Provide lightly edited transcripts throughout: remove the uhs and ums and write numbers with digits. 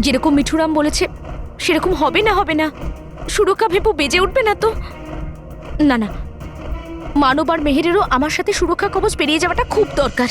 যেরকম মিঠুরাম বলেছে সেরকম হবে না সুরক্ষা ভেপু বেজে উঠবে না তো? না না, মানব আর মেহেরেরও আমার সাথে সুরক্ষা কবচ পেরিয়ে যাওয়াটা খুব দরকার।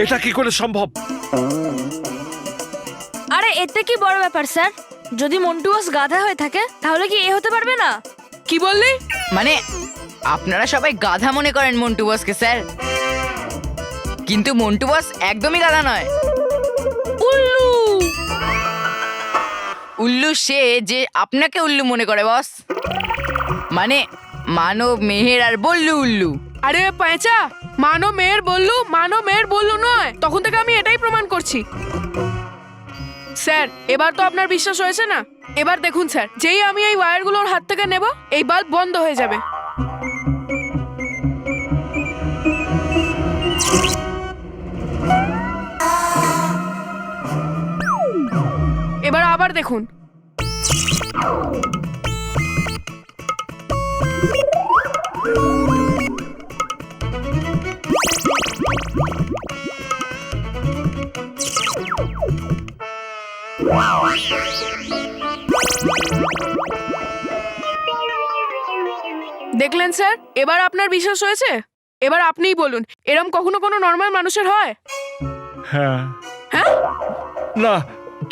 এটা কি করে সম্ভব? আরে এতে কি বড় ব্যাপার স্যার? যদি মন্টু বস গাধা হয়ে থাকে তাহলে কি এ হতে পারবে না? কি বললি? মানে আপনারা সবাই গাধা মনে করেন মন্টু বসকে স্যার, কিন্তু মন্টু বস একদমই গাধা নয়। উল্লু! উল্লু সে যে আপনাকে উল্লু মনে করে বস। মানে মানব, মেহের আর বল্লু উল্লু। আরে পেঁচা, মানো মেয়ের বললু নয়। তখন থেকে আমি এটাই প্রমাণ করছি। স্যার এবার তো আপনার বিশ্বাস হয়েছে না? এবার দেখুন স্যার, যেই আমি এই ওয়্যারগুলোর হাত থেকে নেব এই বাল্ব বন্ধ হয়ে যাবে। এবার আবার দেখুন। দেখলেন স্যার, এবার আপনার বিশ্বাস হয়েছে? এবার আপনিই বলুন, এরম কখনো কোনো নর্মাল মানুষের হয়? হ্যাঁ হ্যাঁ? না,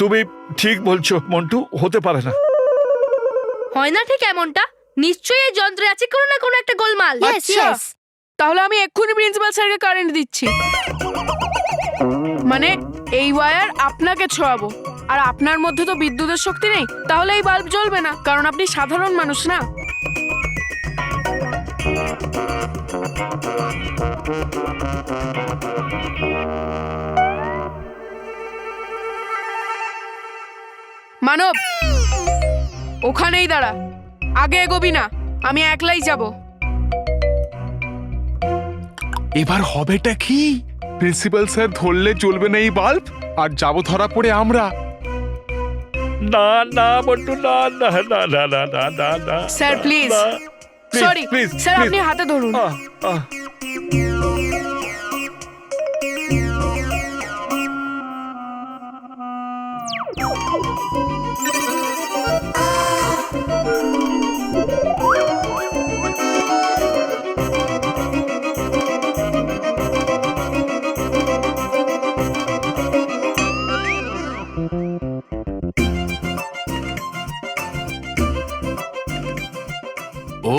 তুমি ঠিক বলছো মন্টু, হতে পারে না। হয় না ঠিক এমনটা? নিশ্চয়ই এই যন্ত্রে আছে কোনো না কোনো একটা গোলমাল। আচ্ছা, তাহলে আমি এক্ষুনি প্রিন্সিপাল স্যারকে কারেন্ট দিচ্ছি। মানে এই ওয়্যার আপনাকে ছোঁয়াবো, আর আপনার মধ্যে তো বিদ্যুতের শক্তি নেই, তাহলে এই বাল্ব জ্বলবে না, কারণ আপনি সাধারণ মানুষ না। মানব, ওখানেই দাঁড়া, আগে এগোবি না, আমি একলাই যাব। এবার হবেটা কি? প্রিন্সিপাল স্যার ধরলে চলবে না এই বাল্ব, আর যাবো ধরা পড়ে আমরা। না না মন্টু, না না না না না না না না। স্যার প্লিজ, সরি স্যার, আপনি হাতে ধরুন। ও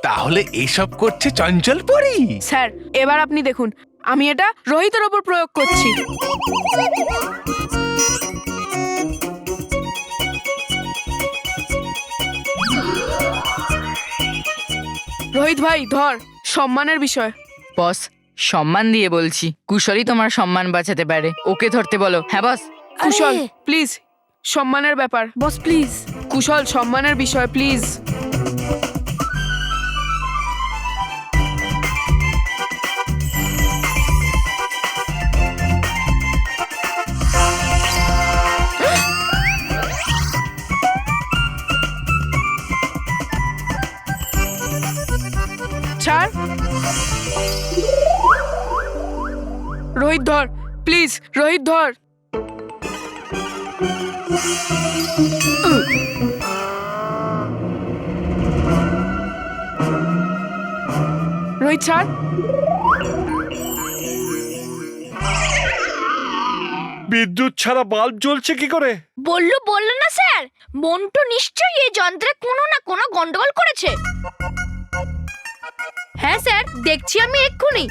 তাহলে এসব করছে চঞ্চল পরি। স্যার এবার আপনি দেখুন, আমি এটা রোহিতের ওপর প্রয়োগ করছি। রোহিত ভাই ধর, সম্মানের বিষয়। বস সম্মান দিয়ে বলছি, কুশলই তোমার সম্মান বাঁচাতে পারে, ওকে ধরতে বলো। হ্যাঁ বস। কুশল প্লিজ, সম্মানের ব্যাপার। বস প্লিজ। কুশল, সম্মানের বিষয় প্লিজ। ছাড়। রোহিত ধর প্লিজ, রোহিত ধর। রোহিত ছাড়। বিদ্যুৎ ছাড়া বাল্ব জ্বলছে কি করে? বললো না স্যার, মন্টু নিশ্চয়ই এই যন্ত্রে কোনো না কোনো গন্ডগোল করেছে। হ্যাঁ স্যার, দেখছি আমি এক্ষুনি।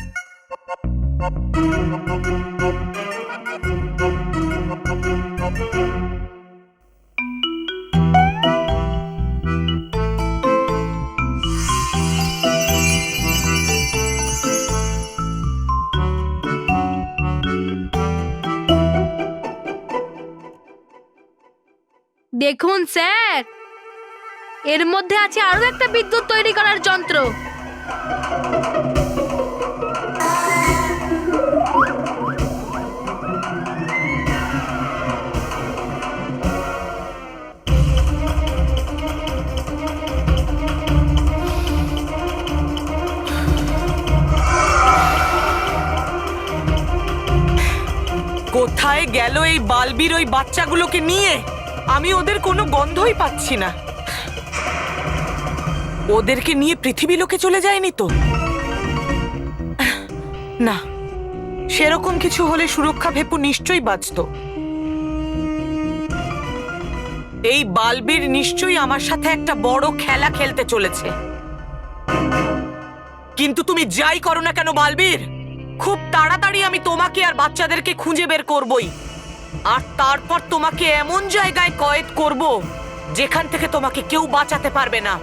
দেখুন স্যার, এর মধ্যে আছে আরো একটা বিদ্যুৎ তৈরি করার যন্ত্র। কোথায় গেল এই বালবির ওই বাচ্চাগুলোকে নিয়ে? আমি ওদের কোনো গন্ধই পাচ্ছি না। ওদেরকে নিয়ে পৃথিবী লোকে চলে যায়নি তো? না, সেরকম কিছু হলে সুরক্ষা ভেপু নিশ্চয়ই বাঁচতো। এই বালবির নিশ্চয়ই আমার সাথে একটা বড় খেলা খেলতে চলেছে। কিন্তু তুমি যাই করো না কেন বালবির, খুব তাড়াতাড়ি আমি তোমাকে আর বাচ্চাদেরকে খুঁজে বের করবই। আর তারপর তোমাকে এমন জায়গায় কয়েদ করব যেখান থেকে তোমাকে কেউ বাঁচাতে পারবে না,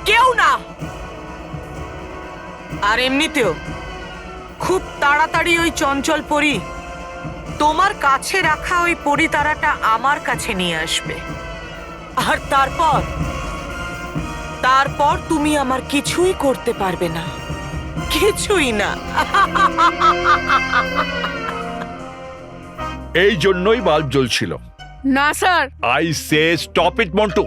কেউ না। আর এমনিতেও খুব তাড়াতাড়ি ওই চঞ্চল পরী তোমার কাছে রাখা ওই পরিতারাটা আমার কাছে নিয়ে আসবে। আর তারপর তুমি আমার কিছুই করতে পারবে না, কিছুই না। এই জন্যই বাল্ব জ্বলছিল। না sir, I say stop it Montu.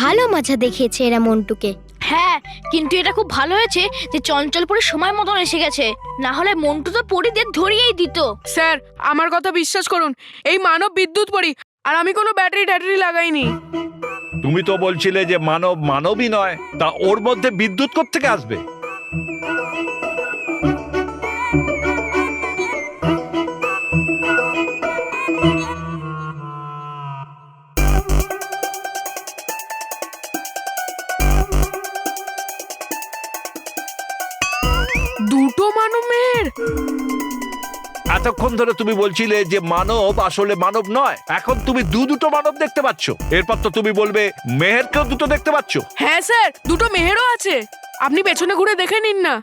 ভালো মজা দেখিয়েছে এরা মন্টুকে। হ্যাঁ, কিন্তু এটা খুব ভালো হয়েছে যে চঞ্চল পরি সময় মতন এসে গেছে, না হলে মন্টু তো পরিদের ধরিয়েই দিত। স্যার আমার কথা বিশ্বাস করুন, এই মানব বিদ্যুৎ পরি, আর আমি কোনো ব্যাটারি ট্যাটারি লাগাইনি। তুমি তো বলছিলে যে মানব মানবই নয়, তা ওর মধ্যে বিদ্যুৎ কোত্থেকে আসবে? দুটো মানবের? এতক্ষণ ধরে তুমি বলছিলে যে মানব আসলে মানব নয়, এখন তুমি দুটো মানব দেখতে পাচ্ছ। এরপর তো তুমি বলবে মেহেরকেও দুটো দেখতে পাচ্ছ। হ্যাঁ স্যার, দুটো মেহেরও আছে, আপনি পেছনে ঘুরে দেখে নিন না।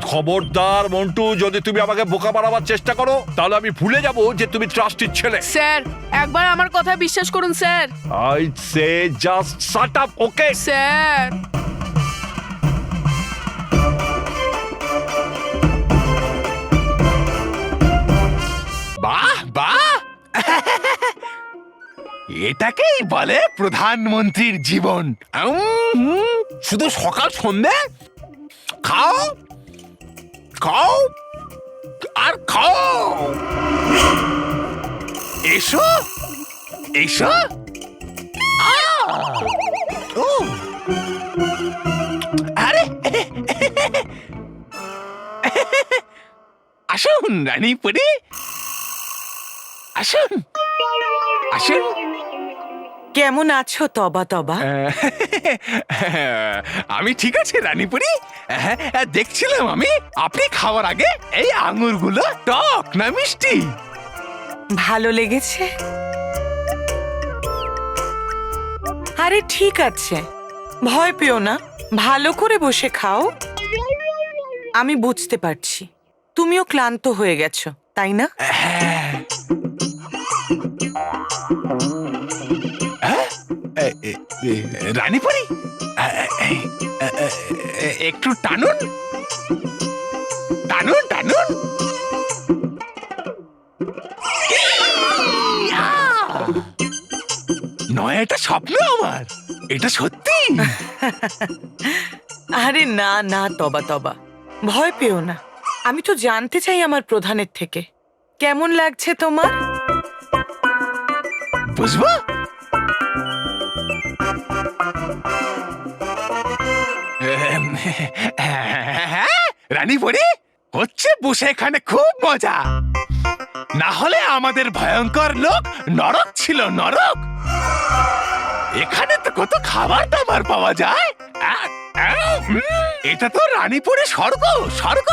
খবরদার মন্টু, যদি তুমি আমাকে বোকা বানাবার চেষ্টা করো তাহলে আমি ভুলে যাব যে তুমি ট্রাস্টির ছেলে। স্যার একবার আমার কথা বিশ্বাস করুন sir. I say just shut up, okay? Sir বাহ বাহ, এটাকেই বলে প্রধানমন্ত্রীর জীবন। শুধু সকাল সন্ধে খাও খাও আর খাও। এসো এসো। আরে আসুন রানীপুরি, আসুন আসুন। কেমন আছো তবা তবা? আমি ঠিক আছে রানীপুরি। দেখছিলাম আমি আপনি খাওয়ার আগে এই আঙুরগুলো টক না মিষ্টি। ভালো লেগেছে? আরে ঠিক আছে, ভয় পেও না, ভালো করে বসে খাও। আমি বুঝতে পারছি তুমিও ক্লান্ত হয়ে গেছো, তাই না? রানীপুরি একটু টানুন টানুন টানুন। নয় এটা স্বপ্ন আমার, এটা সত্যি। আরে না না তবা তবা, ভয় পেও না। আমি তো জানতে চাই আমার প্রধানের থেকে কেমন লাগছে তোমার। বুঝবো? রানীপুরি হচ্ছে বসে এখানে খুব মজা। না হলে আমাদের ভয়ঙ্কর লোক নরক ছিল, নরক। এখানে তো কত খাবার দাবার পাওয়া যায়। এটা তো রানীপুরে স্বর্গ, স্বর্গ।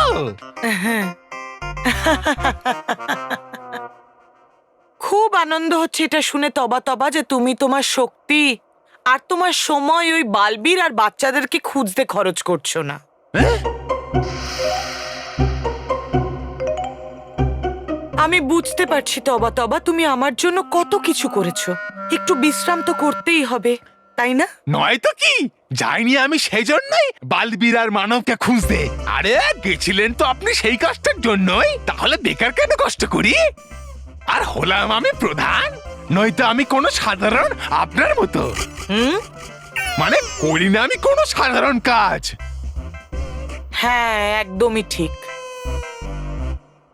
খুব আনন্দ হচ্ছে এটা শুনে তবা তবা যে তুমি তোমার শক্তি আর তোমার সময় ওই বালবীর আর বাচ্চাদেরকে খুঁজতে খরচ করছো না। আমি বুঝতে পারছি তবা তবা তুমি আমার জন্য কত কিছু করেছো। একটু বিশ্রাম তো করতেই হবে, তাই না? নয় তো কি, যাইনি আমি সেই জন্যই বালবীর আর মানবকে খুঁজতে। আরে গেছিলেন তো আপনি সেই কাজটার জন্যই, তাহলে বেকার কেন কষ্ট করি? আর হলাম আমি প্রধান, নয়তো আমি কোনো সাধারণ আপনার মতো। মানে করি না আমি কোনো সাধারণ কাজ। হ্যাঁ, একদমই ঠিক।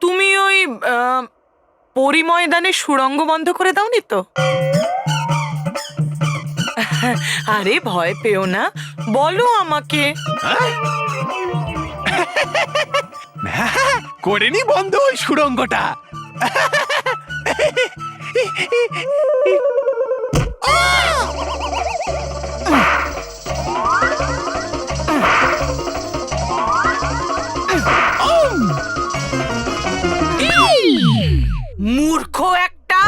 তুমি ওই পরিময়দানে সুড়ঙ্গ বন্ধ করে দাওনি তো? আরে ভয় পেও না, বলো আমাকে। করেনি বন্ধ ওই সুড়ঙ্গটা। মূর্খ একটা!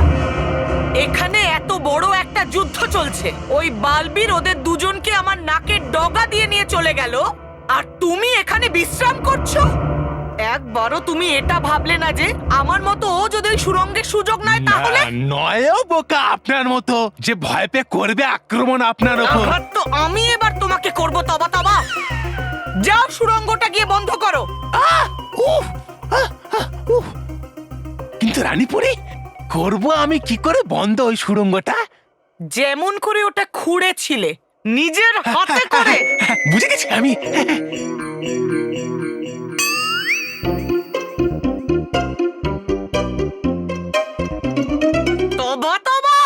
এখানে এত বড় একটা যুদ্ধ চলছে, ওই বালবীর ওদের দুজনকে আমার নাকের ডগা দিয়ে নিয়ে চলে গেল, আর তুমি এখানে বিশ্রাম করছো? একবারও তুমি এটা ভাবলে না যে আমার মতো ও যদি ওই সুড়ঙ্গের সুযোগ নয় তাহলে? নয়ও বোকা আপনার মতো যে ভয় পেয়ে করবে আক্রমণ আপনার উপর। আঘাত তো আমি এবার তোমাকে করব তবা তবা। যাও সুড়ঙ্গটা গিয়ে বন্ধ করো। কিন্তু রানীপুরি, করব আমি কি করে বন্ধ ওই সুড়ঙ্গটা? যেমন করে ওটা খুঁড়েছিলে নিজের হাতে করে। বুঝে গেছি আমি। তবা তবা!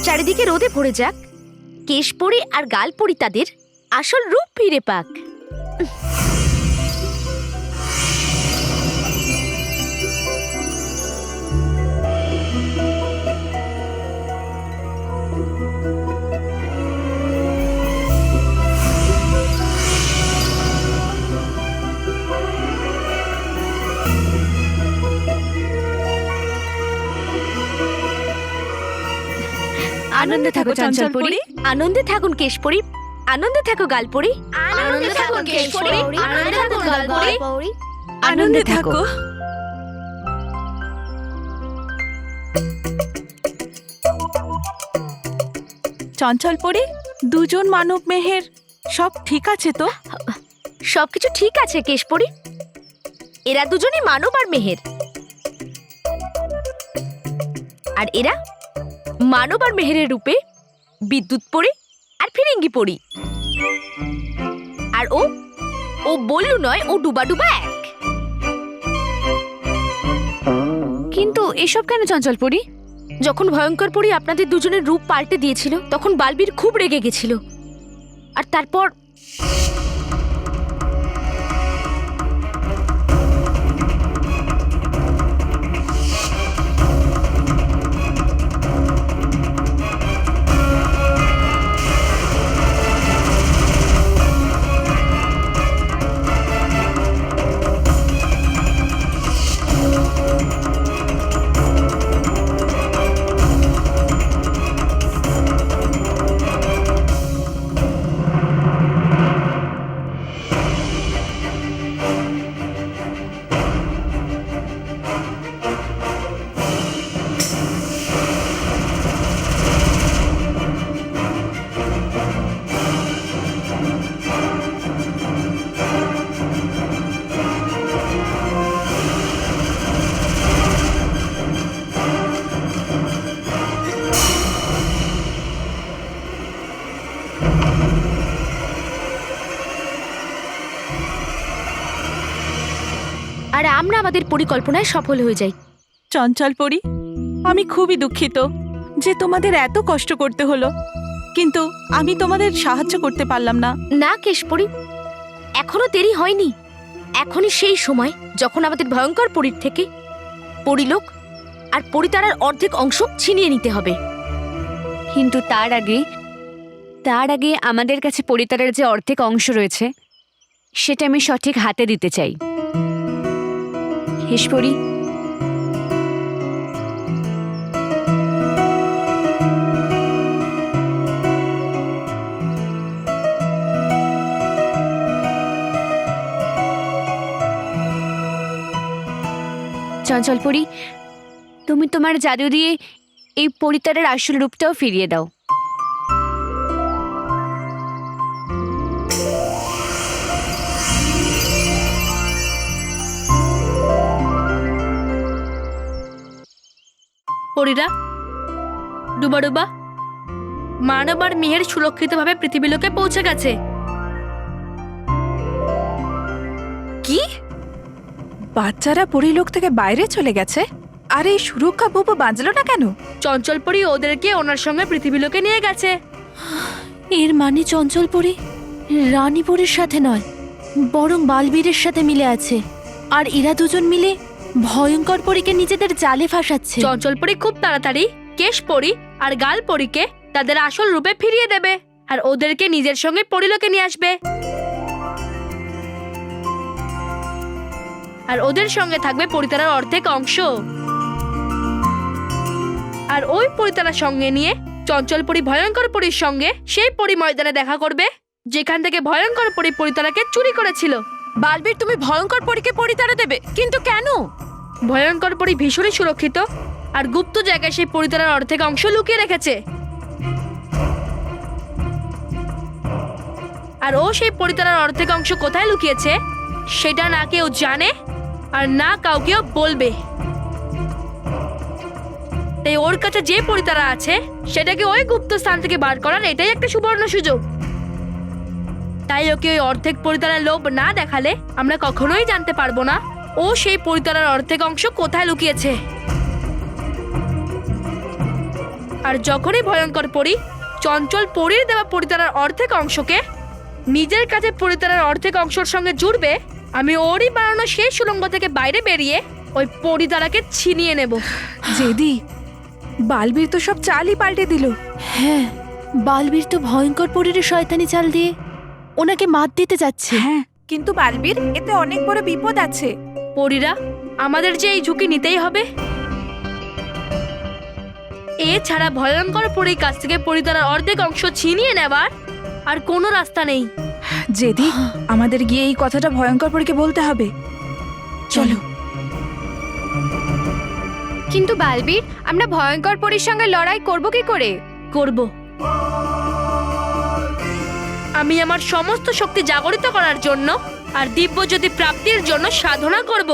চারিদিকে রোদে ভরে যাক, কেশপরি আর গালপরি তাদের আসল রূপ ফিরে পাক। আনন্দে থাকো চঞ্চলপরি, আনন্দে থাকুন কেশপরি, আনন্দে থাকো গালপরি, আনন্দে থাকো কেশপরি, আনন্দে থাকো গালপরি, আনন্দে থাকো। চঞ্চলপরি, দুজন মানব মেহের সব ঠিক আছে তো? সবকিছু ঠিক আছে কেশপরি, এরা দুজনই মানব আর মেহের। আর এরা মানব আর মেহেরের রূপে বিদ্যুৎ পরি আর ফিরিঙ্গি পরি। আর ও ও বললু নয়, ও ডুবা ডুবা এক। কিন্তু এসব কেন চঞ্চলপরি? যখন ভয়ঙ্কর পরি আপনাদের দুজনের রূপ পাল্টে দিয়েছিল তখন বালবীর খুব রেগে গেছিল, আর তারপর আর আমরা আমাদের পরিকল্পনায় সফল হয়ে যাই। চঞ্চলপরি, আমি খুবই দুঃখিত যে তোমাদের এত কষ্ট করতে হলো, কিন্তু আমি তোমাদের সাহায্য করতে পারলাম না। না কেশপরি, এখনো দেরি হয়নি। এখনই সেই সময় যখন আমাদের ভয়ঙ্কর পরীর থেকে পরিলোক আর পরিতারার অর্ধেক অংশ ছিনিয়ে নিতে হবে। কিন্তু তার আগে আমাদের কাছে পরিতারের যে অর্ধেক অংশ রয়েছে সেটা আমি সঠিক হাতে দিতে চাই। হেশপরি, চঞ্চলপরি, তুমি তোমার জাদু দিয়ে এই পরিতারের আসল রূপটাও ফিরিয়ে দাও। পরীরা, ডুবা ডুবা, মানব আর মেহের সুরক্ষিতভাবে পৃথিবীলোকে পৌঁছে গেছে। কি? বাচ্চারা পরিলোক থেকে বাইরে চলে গেছে? আর এই সুরক্ষা বুবু বাঁচলো না কেন? চঞ্চলপরি ওদেরকে ওনার সঙ্গে পৃথিবীলোকে নিয়ে গেছে। এর মানে চঞ্চলপরি রানীপুরীর সাথে নয়, বরং বালবীরের সাথে মিলে আছে। আর এরা দুজন মিলে ভয়ঙ্কর পরীকে নিজেদের জালে ফাঁসাচ্ছে। চঞ্চলপরি খুব তাড়াতাড়ি কেশপরি আর গালপরীকে তাদের আসল রূপে ফিরিয়ে দেবে আর ওদেরকে নিজের সঙ্গে পরিলোকে নিয়ে আসবে। আর ওদের সঙ্গে থাকবে পরিতারার অর্ধেক অংশ। আর ওই পরিতারার সঙ্গে নিয়ে চঞ্চলপরি ভয়ঙ্কর পরীর সঙ্গে সেই পরি ময়দানে দেখা করবে যেখান থেকে ভয়ঙ্কর পরী পরিতারাকে চুরি করেছিল। বালবীর, তুমি ভয়ঙ্কর পরীকে পরিতারা দেবে, কিন্তু কেন? ভয়ঙ্কর পরী ভীষণই সুরক্ষিত আর গুপ্ত জায়গায় সেই পরিতারার অর্ধেক অংশ লুকিয়ে রেখেছে। আর ও সেই পরিতারার অর্ধেক অংশ কোথায় লুকিয়েছে সেটা না কেউ জানে আর না কাউকেও বলবে। তাই ওর কাছে যে পরিতারা আছে সেটাকে ওই গুপ্ত স্থান থেকে বার করার এটাই একটা সুবর্ণ সুযোগ। তাই ওকে ওই অর্ধেক পরিতারার লোভ না দেখালে আমরা কখনোই জানতে পারবো না ও সেই পরিতারার অর্ধেক অংশ কোথায় লুকিয়েছে। আর যখনই ভয়ঙ্কর পরী চঞ্চল পরীর দেওয়া পরিতারার অর্ধেক অংশকে নিজের কাছে পরিতারার অর্ধেক অংশের সঙ্গে জুড়বে, আমি ওরই বানানো সেই সুড়ঙ্গ থেকে বাইরে বেরিয়ে ওই পরিতারাকে ছিনিয়ে নেব। জেদি, বালবীর তো সব চালই পাল্টে দিল। হ্যাঁ, বালবীর তো ভয়ঙ্কর পরীর শয়তানি চাল দিয়ে ওনাকে মাত দিতে যাচ্ছে। হ্যাঁ, কিন্তু বালবীর, এতে অনেক বড় বিপদ আছে। পরীরা, আমাদের যে এই ঝুঁকি নিতেই হবে। এছাড়া ভয়ঙ্কর পরীর কাছ থেকে পরিতারার অর্ধেক অংশ ছিনিয়ে নেবার আর কোনো রাস্তা নেই। জেদি, আমাদের গিয়ে এই কথাটা ভয়ঙ্কর পরীকে বলতে হবে। চলো। কিন্তু বালবীর, আমরা ভয়ঙ্কর পরীর সঙ্গে লড়াই করব কি করে? করব। আমি আমার সমস্ত শক্তি জাগরিত করার জন্য আর দিব্যজ্যোতি প্রাপ্তির জন্য সাধনা করব।